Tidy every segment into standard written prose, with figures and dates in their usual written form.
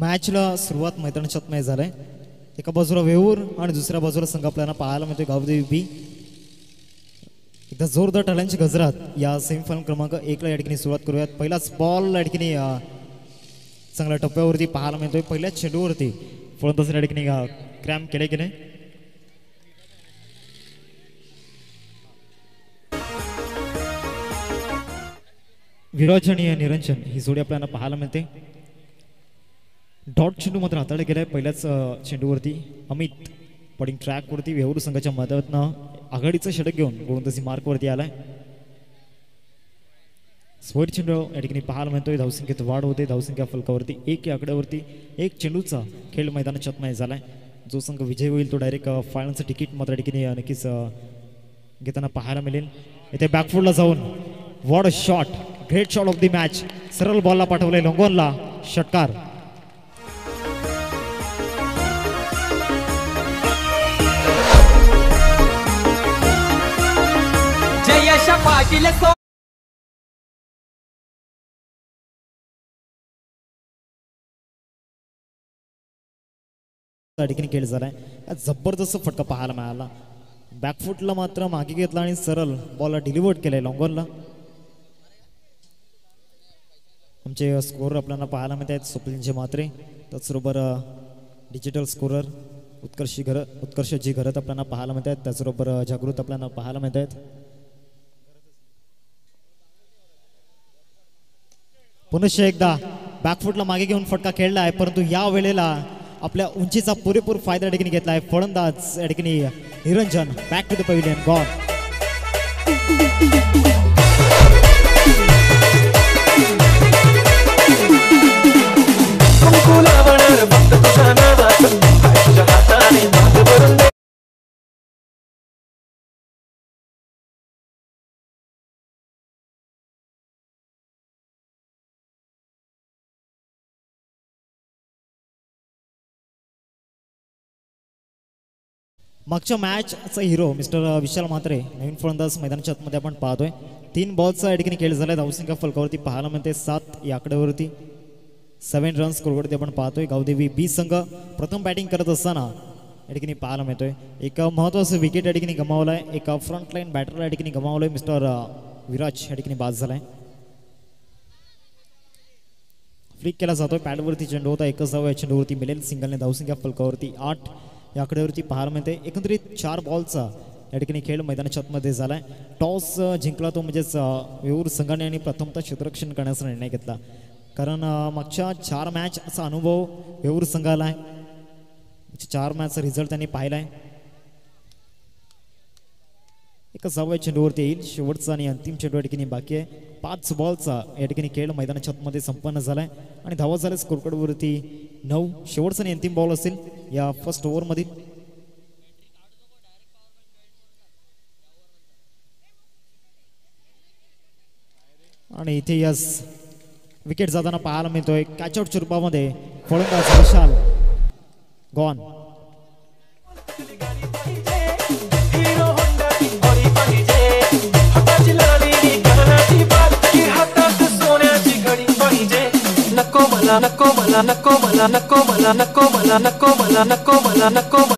मॅचला सुरुवात मैदानाच्या आत झालाय. एका बाजूला वेऊर आणि दुसऱ्या बाजूला संघ आपल्याला पाहायला मिळतोय गावदेवी बी. एकदा जोरदार टाळ्यांची गजरात या सेमीफायनल क्रमांक 1 ला या ठिकाणी सुरुवात करूयात. पहिलाच बॉल या ठिकाणी चांगल्या टप्प्यावरती पाहायला मिळतोय. पहिल्याच चेंडूवरती फलंदाज या ठिकाणी क्रॅम्प केले गेले. विराज आणि निरंजन ही जोडी आपल्याला पाहायला मिळते. डॉट चेंडू मात्र हाताळला गेलाय पहिल्याच चेंडूवरती. अमित पडिंग ट्रॅकवरती वेहूर संघाच्या मदतीनं आघाडीचं षटक घेऊन गोलंदाजी मार्कवरती आलाय. स्वर्ट चेंडू या ठिकाणी पाहायला मिळतोय. धावसंख्येत वाढ होते. धावसंख्या फलकावरती 1 या आकड्यावरती 1 चेंडूचा खेळ मैदानाच्या आत झालाय. जो संघ विजय होईल तो डायरेक्ट फायनलचं तिकीट मात्र या ठिकाणी नक्कीच घेताना पाहायला मिळेल. इथे बॅकफुटला जाऊन what a shot, great shot of the match. सरळ बॉलला पाठवलंय लोंगोनला, षटकार. ठिकाणी खेळ झालाय. जबरदस्त फटका पाहायला मिळाला. बॅकफुटला मात्र मागे घेतला आणि सरळ बॉलला डिलिव्हर्ड केलंय लॉंगॉनला. आमचे स्कोरर आपल्याला पाहायला मिळत आहेत. स्वप्नीलजी मात्रे, त्याचबरोबर डिजिटल स्कोरर उत्कर्षजी घरत आपल्याला पाहायला मिळत आहेत. त्याचबरोबर जागृत आपल्याला पाहायला मिळत आहेत. पुनश्च एकदा बॅकफुटला मागे घेऊन फटका खेळला आहे, परंतु या वेळेला आपल्या उंचीचा पुरेपूर फायदा या ठिकाणी घेतला आहे फलंदाज या ठिकाणी Niranjan. Back to the pavilion, gone. मागच्या मॅचचा हिरो मिस्टर विशाल म्हात्रे नवीन फलंदाज मैदानाच्या आतमध्ये आपण पाहतोय. 3 बॉल्सचा या ठिकाणी खेळ झालाय. धावसंख्या फलकावरती पाहायला मिळते 7 या आकड्यावरती. 7 रन्स स्कोरवरती आपण पाहतोय. गावदेवी बी संघ प्रथम बॅटिंग करत असताना या ठिकाणी पाहायला मिळतोय. एक महत्त्वाचं विकेट या ठिकाणी गमावलाय. एका फ्रंटलाईन बॅटरला या ठिकाणी गमावलंय. मिस्टर विराज या ठिकाणी बाद झालाय. फ्लिक केला जातोय. पॅडवरती चेंडू होता. एकच धाव या चेंडूवरती मिळेल. सिंगलने धावसंख्या फलकावरती 8 या आकड्यावरती पाहायला मिळते. एकंदरीत 4 बॉलचा या ठिकाणी खेळ मैदानाच्या आतमध्ये झालाय. टॉस जिंकला तो म्हणजेच वेऊर संघाने आणि प्रथमतः क्षेत्ररक्षण करण्याचा निर्णय घेतला. कारण मागच्या 4 मॅचचा अनुभव वेऊर संघाला आहे. 4 मॅचचा रिझल्ट त्यांनी पाहिलाय. एका 6व्या चेंडूवरती येईल. शेवटचा आणि अंतिम चेंडू या ठिकाणी बाकी आहे. 5 बॉलचा या ठिकाणी खेळ मैदानाच्या आतमध्ये संपन्न झालाय आणि धावा झाल्या स्कोरकार्डवरती 9. शेवटचा आणि अंतिम बॉल असेल या फर्स्ट ओव्हरमध्ये. आणि इथे यस विकेट जाताना पाहायला मिळतोय. कॅचआउटच्या रूपामध्ये फलंदाज विशाल, गॉन. नको मला नको मला नको मला नको मला नको मला नको मला नको मला नको.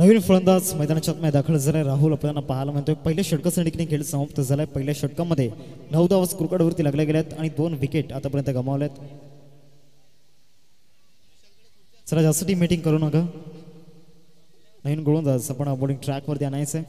नवीन फलंदाज मैदानाच्या आत दाखल झालाय. राहुल आपल्याला पाहायला मिळतोय. पहिल्या षटकासाठी खेळ समाप्त झालाय. पहिल्या षटकामध्ये 9 धावा स्कोरकार्डवरती लागल्या गेल्यात आणि 2 विकेट आतापर्यंत गमावल्यात. चला जास्त टीम मीटिंग करू नका. नवीन गोलंदाज आपण बॉलिंग ट्रॅकवरती आणायचंय.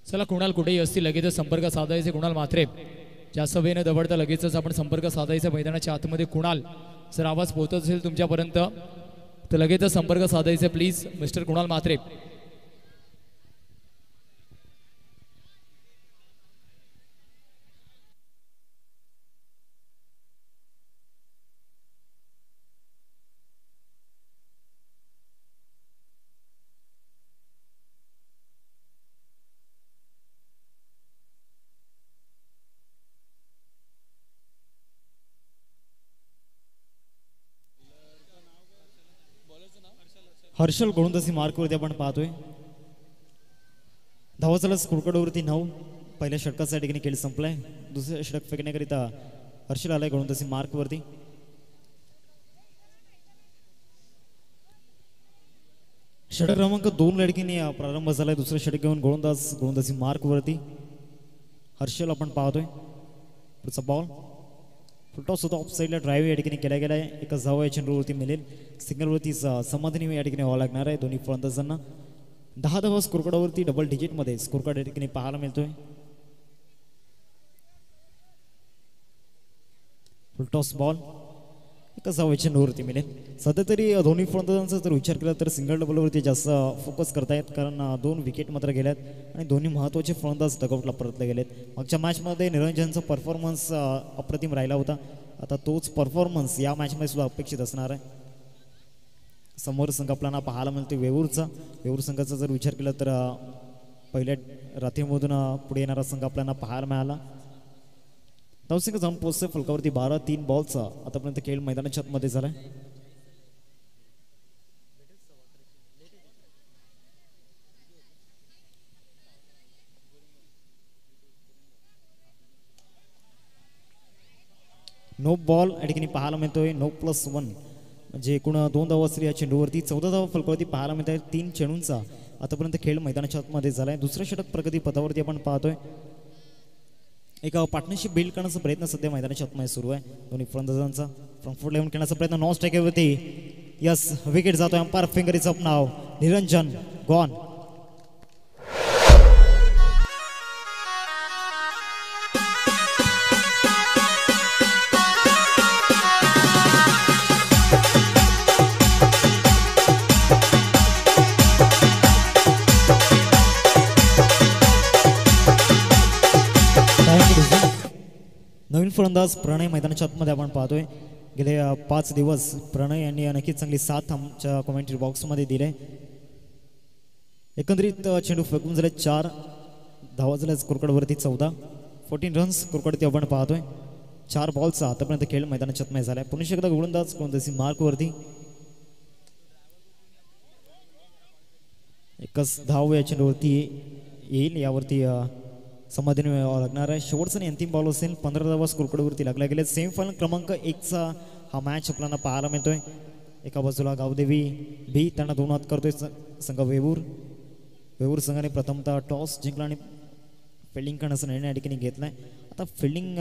चला कुणाल कुठेही असतील लगेचच संपर्क साधायचे. कुणाल मात्रे जास्त वेळ न दवडता लगेचच आपण संपर्क साधायचा मैदानाच्या आतमध्ये. कुणाल जर आवाज पोहोचत असेल तुमच्यापर्यंत तर लगेचच संपर्क साधायचा प्लीज. मिस्टर कुणाल मात्रे. हर्षल गोलंदाजी मार्कवरती आपण पाहतोय. धावाचाला स्कोरकार्डवरती 9. पहिल्या षटकाचा ठिकाणी खेळ संपलाय. दुसऱ्या षटक फेकण्याकरिता हर्षल आलाय गोलंदाजी मार्कवरती. षटक क्रमांक 2 या ठिकाणी प्रारंभ झालाय. दुसरं षटक घेऊन गोलंदाजी मार्कवरती हर्षल आपण पाहतोय. पुढचा बॉल फुलटॉस होता. ऑफ साईडला ड्राईव्ह या ठिकाणी केला गेलाय. एका धावा या चेंडूवरती मिळेल. सिंगलवरती समाधानी या ठिकाणी व्हावं लागणार आहे दोन्ही फलंदाजांना. 10 धावा स्कोरकार्डवरती डबल डिजिटमध्ये स्कोरकार्ड या ठिकाणी पाहायला मिळतोय. फुलटॉस बॉल एका धावा चेंडूवरती मिळेल. सध्या तरी दोन्ही फलंदाजांचा जर विचार केला तर सिंगल डबलवरती जास्त फोकस करतायत, कारण 2 विकेट मात्र गेल्यात आणि दोन्ही महत्त्वाचे फलंदाज डगआउटला परतले गेलेत. मागच्या मॅचमध्ये निरंजनचा परफॉर्मन्स अप्रतिम राहिला होता. आता तोच परफॉर्मन्स या मॅचमध्ये सुद्धा अपेक्षित असणार आहे. समोर संघ आपल्याला पाहायला मिळतो वेऊरचा. वेऊर संघाचा जर विचार केला तर पहिल्या रात्रीमधून पुढे येणारा संघ आपल्याला पाहायला मिळाला. धावसंख्या जाऊन पोहोचतोय फलकावरती 12. 3 बॉलचा आतापर्यंत खेळ मैदानाच्या आतमध्ये झालाय. नो बॉल या ठिकाणी पाहायला मिळतोय. 9+1 म्हणजे एकूण 2 धावा असतील या चेंडूवरती. 14 धावा फलकावरती पाहायला मिळत आहे. 3 चेंडूंचा आतापर्यंत खेळ मैदानाच्या आतमध्ये झालाय. दुसरं षटक प्रगती पथावरती आपण पाहतोय. एक पार्टनरशिप बिल्ड करण्याचा प्रयत्न सध्या मैदानाच्या आतमध्ये सुरू आहे दोन्ही फलंदाजांचा. फ्रंट फूट लेवून खेळण्याचा प्रयत्न नॉन स्ट्राईकवरती. यस, विकेट जातोय. Umpire finger is up now. Niranjan gone. नवीन फलंदाज प्रणय मैदानाच्या आतमध्ये आपण पाहतोय. गेले 5 दिवस प्रणय यांनी नक्कीच चांगली साथ आमच्या कॉमेंट्री बॉक्समध्ये दिले. एकंदरीत चेंडू फेकून झाले 4 धावा झाल्या स्कोरकार्डवरती 14. 14 रन्स स्कोरकार्डवरती आपण पाहतोय. 4 बॉलचा आतापर्यंत खेळ मैदानाच्या आतमध्ये झालाय. पुन्हा एकदा गोलंदाजी मार्कवरती. एकच धाव या चेंडूवरती येईल. यावरती समाधानी लागणार आहे. शेवटचा आणि अंतिम बॉल असेल. 15 धावा स्कोरकार्डवरती लागल्या गेल्या. सेमीफायनल क्रमांक 1चा हा मॅच आपल्याला पाहायला मिळतोय. एका बाजूला गावदेवी बी त्यांना 2 हात करतोय संघ वेऊर. वेऊर संघाने प्रथमतः टॉस जिंकला आणि फिल्डिंग करण्याचा निर्णय या ठिकाणी घेतलाय. आता फिल्डिंग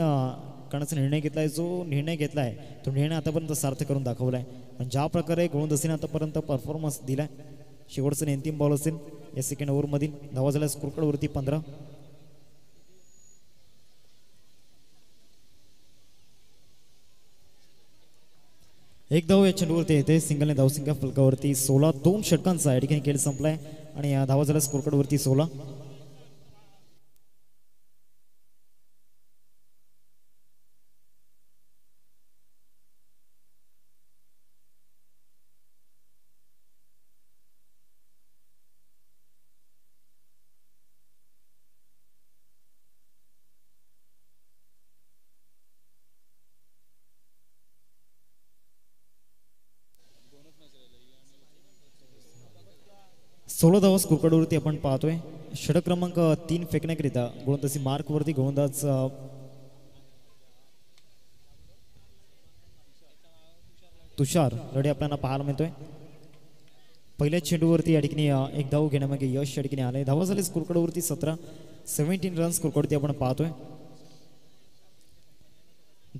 करण्याचा निर्णय घेतलाय. जो निर्णय घेतलाय तो निर्णय आतापर्यंत सार्थ करून दाखवलाय. पण ज्या प्रकारे गोलंदाजीने आतापर्यंत परफॉर्मन्स दिलाय. शेवटचा आणि अंतिम बॉल असेल या सेकंड ओव्हरमधील. धावा झाल्या स्कोरकार्डवरती 15. एक धाव या चेंडूवरती येते. सिंगलने धावसंख्या फलकावरती 16. 2 षटकांचा या ठिकाणी खेळ संपलाय आणि धावा झाल्या स्कोरकार्डवरती 16. सोळा धावा स्कोरकार्डवरती आपण पाहतोय. षटक क्रमांक 3 फेकण्याकरिता गोलंदाजी मार्कवरती गोलंदाज तुषार लढे आपल्याला पाहायला मिळतोय. पहिल्या चेंडूवरती या ठिकाणी एक धाव घेण्यामागे यश या ठिकाणी आलंय. धावा झाले स्कोरकार्डवरती 17. 17 रन्स स्कोरकार्डवरती आपण पाहतोय.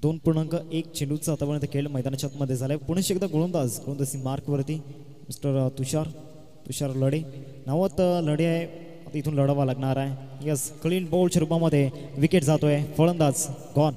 2.1 चेंडूचा आतापर्यंत खेळ मैदानाच्या आतमध्ये झालाय. पुन्हा एकदा गोलंदाजी मार्कवरती मिस्टर तुषार लढे. नावात लढे आहे. आता इथून लढावा लागणार आहे. यस क्लीन बॉलच्या रूपामध्ये विकेट जातोय. फलंदाज गॉन.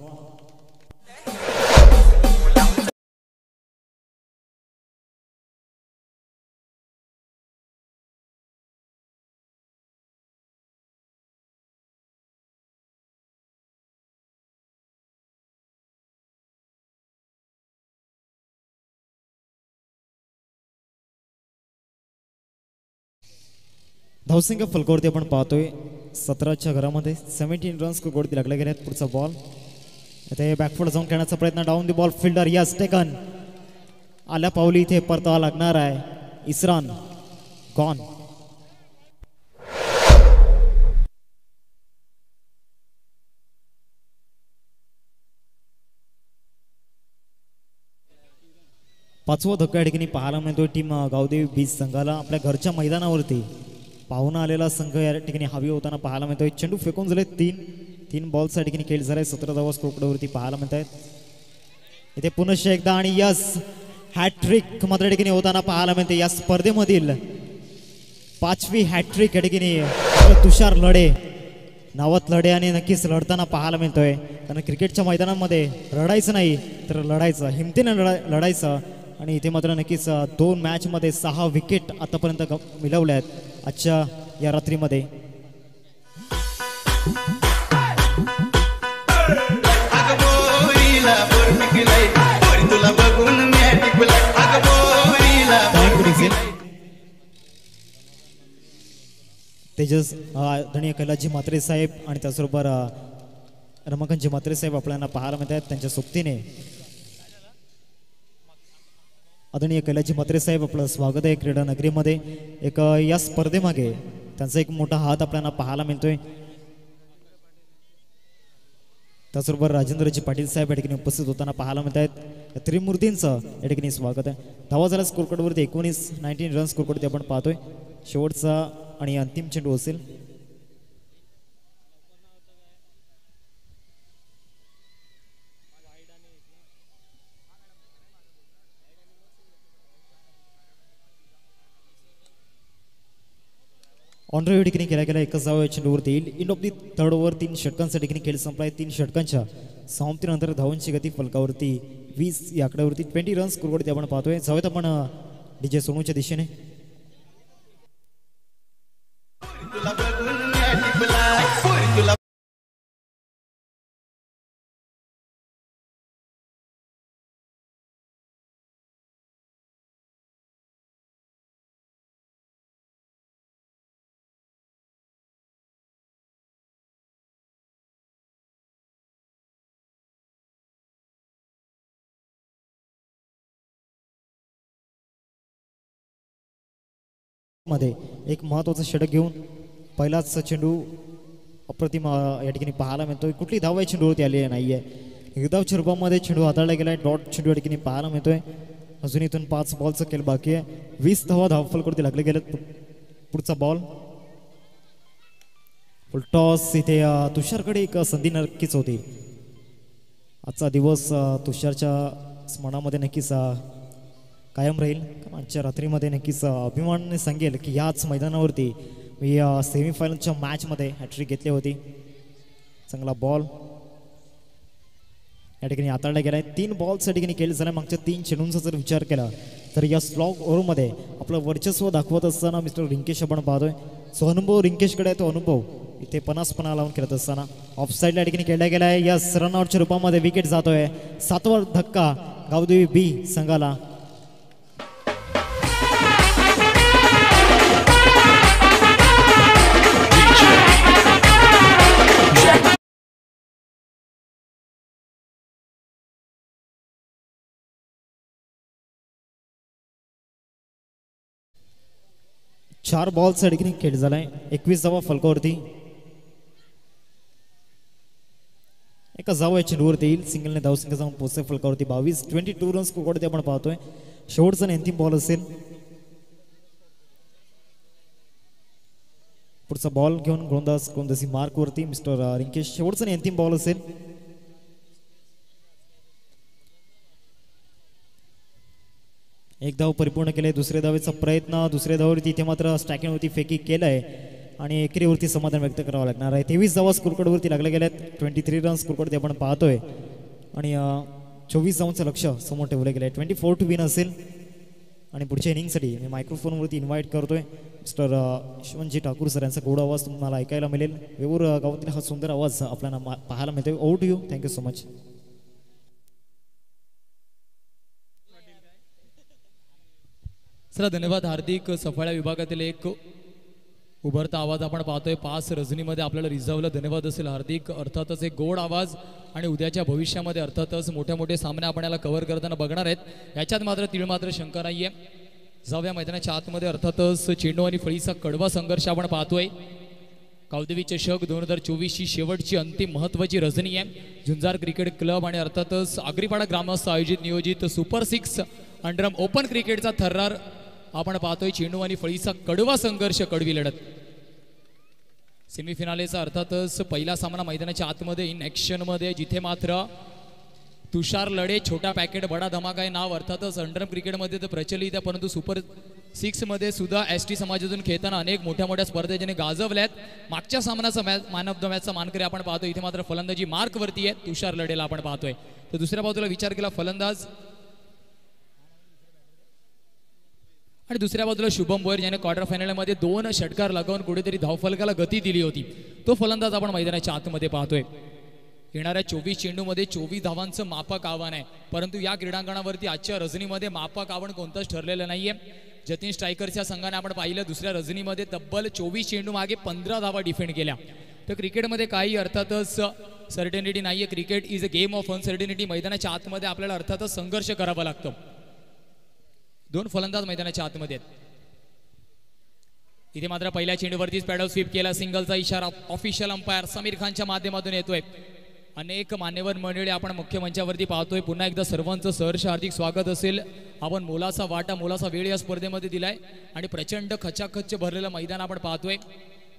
धावसंख्या फलकावरती आपण पाहतोय 17च्या घरामध्ये 17 रन्स स्कोरवरती लागले गेले आहेत. पुढचा बॉल इथे बॅकफुट जाऊन खेळण्याचा प्रयत्न. Down the ball fielder yes taken. आल्या पावली इथे परतावा लागणार आहे. इस्रान गॉन. पाचवा धक्का या ठिकाणी पाहायला मिळतोय टीम गावदेवी बीच संघाला. आपल्या घरच्या मैदानावरती पाहून आलेला संघ या ठिकाणी हवी होताना पाहायला मिळतोय. चेंडू फेकून झाले तीन बॉल्स या ठिकाणी खेळ झालाय. 17 धावा स्कोरवरती पाहायला मिळत आहेत. इथे पुनश्च एकदा आणि यस हॅट्रिक मात्र या ठिकाणी होताना पाहायला मिळते. या स्पर्धेमधील 5वी हॅट्रिक या ठिकाणी तुषार लढे नावात लढे आणि नक्कीच लढताना पाहायला मिळतोय. कारण क्रिकेटच्या मैदानामध्ये रडायचं नाही तर लढायचं, हिमतीने लढायचं. आणि इथे मात्र नक्कीच 2 मॅचमध्ये 6 विकेट आतापर्यंत मिळवल्या आहेत आजच्या या रात्रीमध्ये. तेजस आदरणीय कैलासजी म्हात्रे साहेब आणि त्याचबरोबर रमाकांतजी म्हात्रे साहेब आपल्याला पाहायला मिळत आहेत. त्यांच्या सोबतीने आदरणीय कैलासजी म्हात्रे साहेब आपलं स्वागत आहे क्रीडा नगरीमध्ये. एक या स्पर्धेमागे त्यांचा एक मोठा हात आपल्याला पाहायला मिळतोय. त्याचबरोबर राजेंद्रजी पाटील साहेब या ठिकाणी उपस्थित होताना पाहायला मिळत आहेत. त्रिमूर्तींचं या ठिकाणी स्वागत आहे. धावा झाला स्कोरकार्डवरती 19 रन स्कोरकार्डवरती आपण पाहतोय. शेवटचा आणि अंतिम चेंडू असेल. ऑनरेव्ह ठिकाणी केला गेला. एकच धावा चेंडूवरती येईल. End of the third over 3 षटकांच्या ठिकाणी खेळ संपलाय. 3 षटकांच्या समाप्तीनंतर धावांची गती फलकावरती 20 या आकड्यावरती 20 रन्स स्कोरवरती आपण पाहतोय. जाऊयात आपण डीजे सोनूच्या दिशेने. मध्ये एक महत्त्वाचं षटक घेऊन पहिलाच चेंडू अप्रतिम या ठिकाणी पाहायला मिळतोय. कुठली धाव या चेंडूवरती आलेली नाहीये. एकदावच्या रूपामध्ये चेंडू हाताळला गेलाय. डॉट चेंडू या ठिकाणी पाहायला मिळतोय. अजून इथून 5 बॉलचा खेळ बाकी आहे. 20 धावा धावफलकावरती लागले गेलेत. पुढचा बॉल फुल टॉस. इथे तुषारकडे एक संधी नक्कीच होती. आजचा दिवस तुषारच्या स्मरणामध्ये नक्कीच कायम राहील. आजच्या रात्रीमध्ये नक्कीच अभिमानाने सांगेल की याच मैदानावरती मी सेमीफायनलच्या मॅचमध्ये हॅट्रिक घेतली होती. चांगला बॉल या ठिकाणी हाताळला गेलाय. 3 बॉल्स या ठिकाणी खेळ झाला. मागच्या 3 चेंडूंचा जर विचार केला तर या स्लॉग ओव्हरमध्ये आपलं वर्चस्व दाखवत असताना मिस्टर रिंकेश आपण पाहतोय. सो अनुभव रिंकेशकडे आहे. तो अनुभव इथे 50 लावून खेळत असताना ऑफ साईडला या ठिकाणी खेळला गेलाय. या रनआउटच्या रूपामध्ये विकेट जातोय. 7वा धक्का गावदेवी बी संघाला. चार बॉल्स या ठिकाणी खेळ झालाय. 21 धावा फलकावरती. एका जावा चेंडूवरती येईल. सिंगलने धावसंख्या जाऊन पोहोचते फलकावरती 22 रन्स स्कोरवरती आपण पाहतोय. शेवटचा आणि अंतिम बॉल असेल. पुढचा बॉल घेऊन गोलंदाजी मार्क वरती मिस्टर रिंकेश. शेवटचा आणि अंतिम बॉल असेल. एक धाव परिपूर्ण केले. दुसऱ्या धावेचा प्रयत्न. दुसऱ्या धावेवरती इथे मात्र स्ट्रायकिंग होती. फेकी केलाय. आणि एकेरीवरती समाधान व्यक्त करावं लागणार आहे. 23 धावा स्कोरकार्डवरती लागल्या गेल्यात. 23 रन स्कोरकार्ड ते आपण पाहतोय आणि 24 धावांचं लक्ष समोर ठेवलं गेलं आहे. 24 टू विन असेल आणि पुढच्या इनिंगसाठी मी मायक्रोफोनवरती इन्व्हाइट करतोय मिस्टर यशवंतजी ठाकूर सर यांचा गोड आवाज तुम्हाला ऐकायला मिळेल. वेऊर गावातील हा सुंदर आवाज आपल्याला पाहायला मिळतोय. Over to you. Thank you so much. चला धन्यवाद हार्दिक. सफाळ्या विभागातील एक उभरता आवाज आपण पाहतोय. 5 रजनीमध्ये आपल्याला रिझर्वला धन्यवाद असेल हार्दिक. अर्थातच एक गोड आवाज आणि उद्याच्या भविष्यामध्ये अर्थातच मोठे मोठे सामने आपण याला कव्हर करताना बघणार आहेत. याच्यात मात्र तीळ मात्र शंका नाहीये. जाऊया मैदानाच्या आतमध्ये. अर्थातच चेंडू आणि फळीचा कडवा संघर्ष आपण पाहतोय. कावदेवी चषक 2024 ची शेवटची अंतिम महत्त्वाची रजनी आहे. झुंजार क्रिकेट क्लब आणि अर्थातच आगरीपाडा ग्रामस्थ आयोजित नियोजित सुपर 6 अंडरआर्म ओपन क्रिकेटचा थर्रार आपण पाहतोय. चेंडू आणि फळीचा कडवा संघर्ष, कडवी लढत. सेमीफिनालेचा अर्थातच पहिला सामना मैदानाच्या आतमध्ये इन ॲक्शन मध्ये, जिथे मात्र तुषार लढे छोटा पॅकेट बडा धमाका हे नाव अर्थातच अंडरआर्म क्रिकेटमध्ये तर प्रचलित आहे, परंतु सुपर 6 मध्ये सुद्धा एसटी समाजातून खेळताना अनेक मोठ्या मोठ्या स्पर्धा ज्याने गाजवल्यात. मागच्या सामन्याचा मॅन ऑफ द मॅचचा मानकरी आपण पाहतो. इथे मात्र फलंदाजी मार्क वरती आहे. तुषार लढेला आपण पाहतोय. तर दुसऱ्या बाजूला विचार केला फलंदाज आणि दुसऱ्या बाजूला शुभम बोयर ज्याने क्वार्टर फायनलमध्ये 2 षटकार लगावून कुठेतरी धावफलकाला गती दिली होती. तो फलंदाज आपण मैदानाच्या आतमध्ये पाहतोय. येणाऱ्या 24 चेंडूमध्ये 24 धावांचं मापक आव्हान आहे, परंतु या क्रीडांगणावरती आजच्या रजनीमध्ये मापक आव्हान कोणतंच ठरलेलं नाहीये. जतीन स्ट्रायकर्सच्या संघाने आपण पाहिलं दुसऱ्या रजनीमध्ये तब्बल 24 चेंडू मागे 15 धावा डिफेंड केल्या. तर क्रिकेटमध्ये काही अर्थातच सर्टेनिटी नाहीये. Cricket is a game of uncertainty. मैदानाच्या आतमध्ये आपल्याला अर्थातच संघर्ष करावा लागतो. 2 फलंदाज मैदानाच्या आतमध्ये आहेत. इथे मात्र पहिल्या चेंडूवरतीच पॅडल स्वीप केला. सिंगलचा इशारा ऑफिशियल अंपायर समीर खानच्या माध्यमातून येतोय. अनेक मान्यवर मंडळी आपण मुख्य मंचावरती पाहतोय. पुन्हा एकदा सर्वांचं सहर्ष हार्दिक स्वागत असेल. आपण मोलाचा वाटा, मोलाचा वेळ या स्पर्धेमध्ये दिलाय आणि प्रचंड खचाखच भरलेलं मैदान आपण पाहतोय.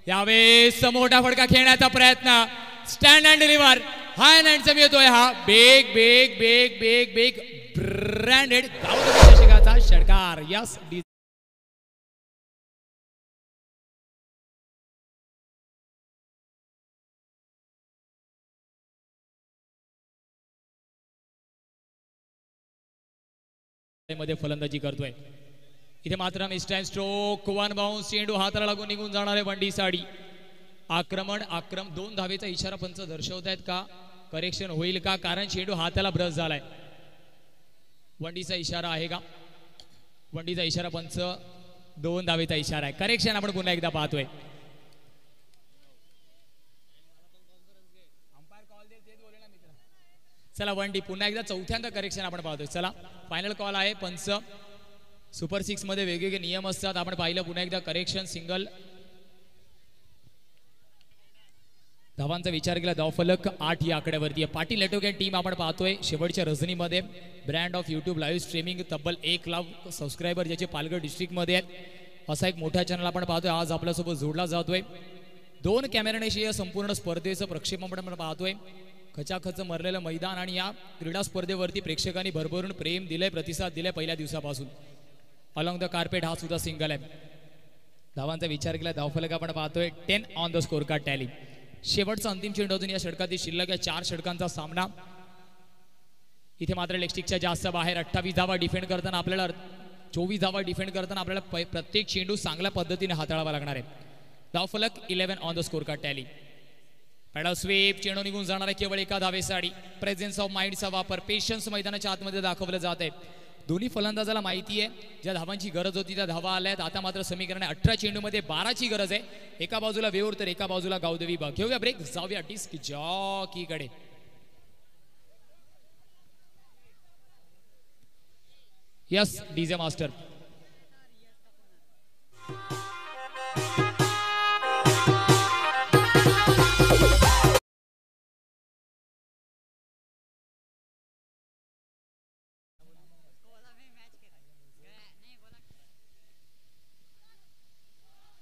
यावेळेस मोठा फटका खेळण्याचा प्रयत्न. Stand and deliver high handsome येतोय. हा बेग बेग बेग बेग बेग ब्रँडेड चषकाचा षटकार. यस मध्ये फलंदाजी करतोय. इथे मात्र मिस्टाईम स्ट्रोक 1 बाउन्स. चेंडू हाताला लागून निघून जाणार आहे. वंडी साडी आक्रमण 2 धावेचा इशारा पंच दर्शवतायत का? करेक्शन होईल का? कारण चेंडू हाताला ब्रश झालाय. वंडीचा इशारा आहे का? वंडीचा इशारा पंच 2 धावेचा इशारा आहे. करेक्शन आपण पुन्हा एकदा पाहतोय. चला वंडी पुन्हा एकदा चौथ्यांदा करेक्शन आपण पाहतोय. चला फायनल कॉल आहे. पंच सुपर 6 मध्ये वेगवेगळे नियम असतात. आपण पाहिलं पुन्हा एकदा करेक्शन. सिंगल धावांचा विचार केला. धावफलक 8 या आकड्यावरती आहे. पाटील लेटोकॅन टीम आपण पाहतोय शेवटच्या रजनीमध्ये. Brand of YouTube live streaming तब्बल 1 लाख सबस्क्रायबर ज्याचे पालघर डिस्ट्रिक्टमध्ये आहेत असा एक मोठा चॅनल आपण पाहतोय. आज आपल्यासोबत जोडला जातोय. 2 कॅमेरानेशी या संपूर्ण स्पर्धेचं प्रक्षेपण आपण पाहतोय. खचाखच मरलेलं मैदान आणि या क्रीडा स्पर्धेवरती प्रेक्षकांनी भरभरून प्रेम दिलंय, प्रतिसाद दिलाय पहिल्या दिवसापासून. अलॉंग द कार्पेट हा सुद्धा सिंगल आहे. धावांचा विचार केला. धावफलक आपण पाहतोय 10 on the score card tally. शेवटचा अंतिम चेंडू अजून या षटकातील शिल्लक आहे. 4 षटकांचा सामना. इथे मात्र लेगस्टिकच्या जास्त बाहेर 28 धावा डिफेंड करताना आपल्याला 24 धावा डिफेंड करताना आपल्याला प्रत्येक चेंडू चांगल्या पद्धतीने हाताळावा लागणार आहे. धावफलक 11 on the score card tally. Paddle sweep. चेंडू निघून जाणार आहे केवळ 1 धावेसाठी. प्रेझेन्स ऑफ माइंडचा वापर, पेशन्स मैदानाच्या आतमध्ये दाखवलं जात आहे. दोन्ही फलंदाजाला माहिती आहे ज्या धावांची गरज होती त्या धावा आल्यात. आता मात्र समीकरण 18 चेंडूमध्ये 12ची गरज आहे. एका बाजूला वेऊर तर एका बाजूला गावदेवी बाग. घेऊया ब्रेक, जाऊया डिस्क जॉकीकडे. Yes DJ master.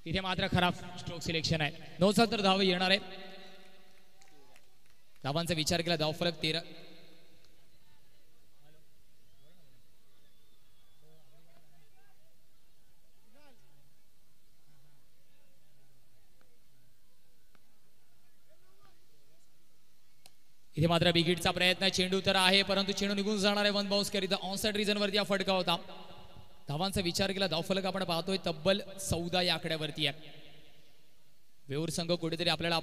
इथे मात्र खराब स्ट्रोक सिलेक्शन आहे. 9 धाव येणार आहे. धावांचा विचार केला. धावफलक 13. इथे मात्र बिगिटचा प्रयत्न, चेंडू तर आहे परंतु चेंडू निघून जाणार आहे. वन बाउन्स करीत ऑन साइड रिजन वरती हा फटका होता. धावांचा विचार केला धावफलक आपण पाहतोय तब्बल 14 या आकड्यावरती आहे. वेऊर संघ कुठेतरी आपल्याला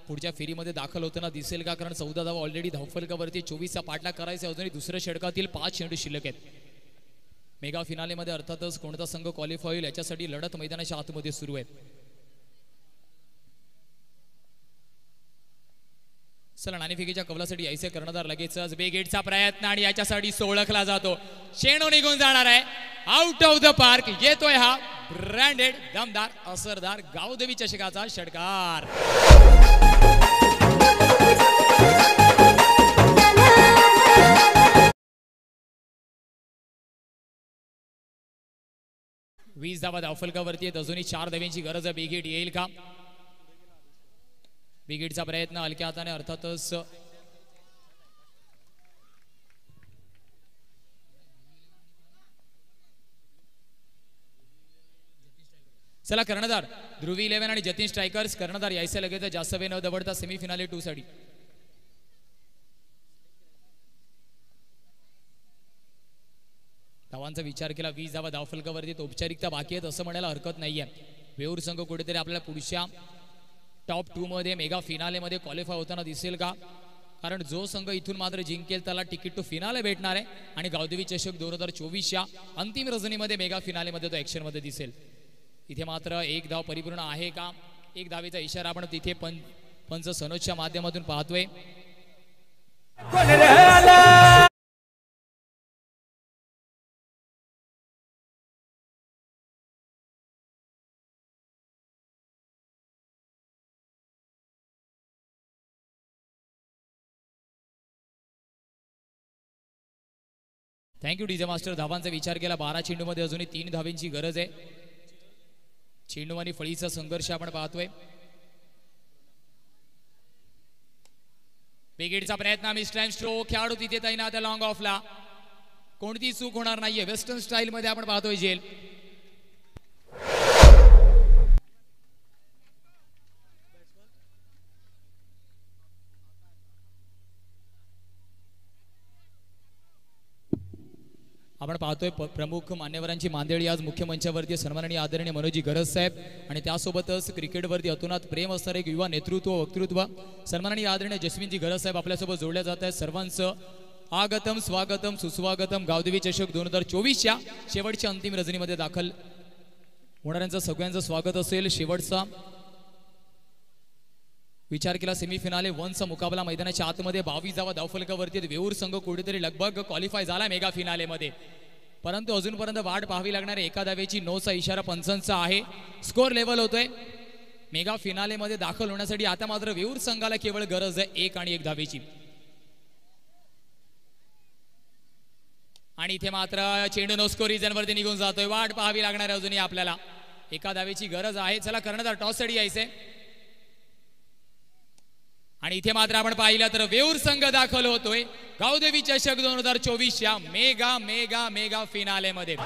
पुढच्या फेरीमध्ये दाखल होताना दिसेल का, कारण 14 धावा ऑलरेडी धावफलकावरती, 24चा पाठलाग करायचा. अजूनही दुसऱ्या षटकातील 5 चेंडू शिल्लक आहेत. मेगा फिनालेमध्ये अर्थातच कोणता संघ क्वालिफाय होईल याच्यासाठी लढत मैदानाच्या आतमध्ये सुरू आहे. चला नाणेफेकीच्या कवलासाठी यायचे कर्णधार लगेचच. बेगेटचा प्रयत्न आणि याच्यासाठी ओळखला जातो. चेंडू निघून जाणार आहे आउट ऑफ द पार्क. येतोय हा ब्रँडेड दमदार असरदार गावदेवी चषकाचा षटकार. वीस धावा धावफलकावरती आहेत. अजूनही 4 धाव्यांची गरज आहे. बेगेट येईल का? बिगिटचा प्रयत्न हलक्या हाताने अर्थातच चला कर्णधार ध्रुवी 11 आणि जतीन स्ट्रायकर्स. कर्णधार यायचे लगेच जास्त वेळ न दवडता सेमीफिनाले 2 साठी. धावांचा विचार केला 20 धावा धावफलकावरती औपचारिकता बाकी आहेत असं म्हणायला हरकत नाहीये. वेऊर संघ कुठेतरी आपल्याला पुढच्या टॉप 2 मध्ये मेगा फिनाले मध्ये क्वालिफाय होताना दिसेल का, कारण जो संघ इथून मात्र जिंकेल त्याला तिकीट टू फिनाले भेटणार आहे आणि गावदेवी चषक 2024च्या अंतिम रजनीमध्ये मेगा फिनाले मध्ये तो ऍक्शन मध्ये दिसेल. इथे मात्र 1 धाव परिपूर्ण आहे का? 1 धावेचा इशारा आपण तिथे पंच सनोजच्या माध्यमातून पाहतोय. Thank you DJ master. धावांचा विचार केला 12 चेंडूमध्ये अजूनही 3 धावांची गरज आहे. चेंडू आणि फळीचा संघर्ष आपण पाहतोय. बेगेटचा प्रयत्न, मिस टाइम स्ट्रोक. खेळाडू तिथे तैनात लॉंग ऑफला. कोणती चूक होणार नाहीये. वेस्टर्न स्टाईल मध्ये आपण पाहतोय जेल. आपण पाहतोय प्रमुख मान्यवरांची मांदेळी आज मुख्य मंचावरती. सन्माननीय आदरणीय मनोजी गरज साहेब आणि त्यासोबतच क्रिकेटवरती अतुनात प्रेम असणारे एक युवा नेतृत्व वक्तृत्व सन्माननीय आदरणीय जस्मिनजी गरज साहेब आपल्यासोबत जोडल्या जात आहेत. सर्वांचं आगतम स्वागतम सुस्वागतम. गावदेवी चषक 2024च्या शेवटच्या अंतिम रजनीमध्ये दाखल होणाऱ्यांचं सगळ्यांचं स्वागत असेल. शेवटचा विचार केला सेमीफिनाले 1चा मुकाबला मैदानाच्या आतमध्ये 22 धावा धावफलकावरती. वेऊर संघ कुठेतरी लगभग क्वालिफाय झाला मेगा फिनाले मध्ये, परंतु अजूनपर्यंत वाट पाहावी लागणार आहे. 1 धावेची 9चा इशारा पंचांचा आहे. स्कोर लेवल होतोय मेगा फिनाले मध्ये दाखल होण्यासाठी. आता मात्र वेऊर संघाला केवळ गरज आहे 1 आणि 1 धावेची. आणि इथे मात्र चेंडू नो स्कोर रिजन वरती निघून जातोय. वाट पाहावी लागणार आहे अजूनही आपल्याला. 1 धावेची गरज आहे. चला कर्णधार टॉस साठी यायचे. आणि इथे मात्र आपण पाहिलं तर वेऊर संघ दाखल होतोय गावदेवी चषक 2024च्या मेगा मेगा मेगा फिनाले मध्ये.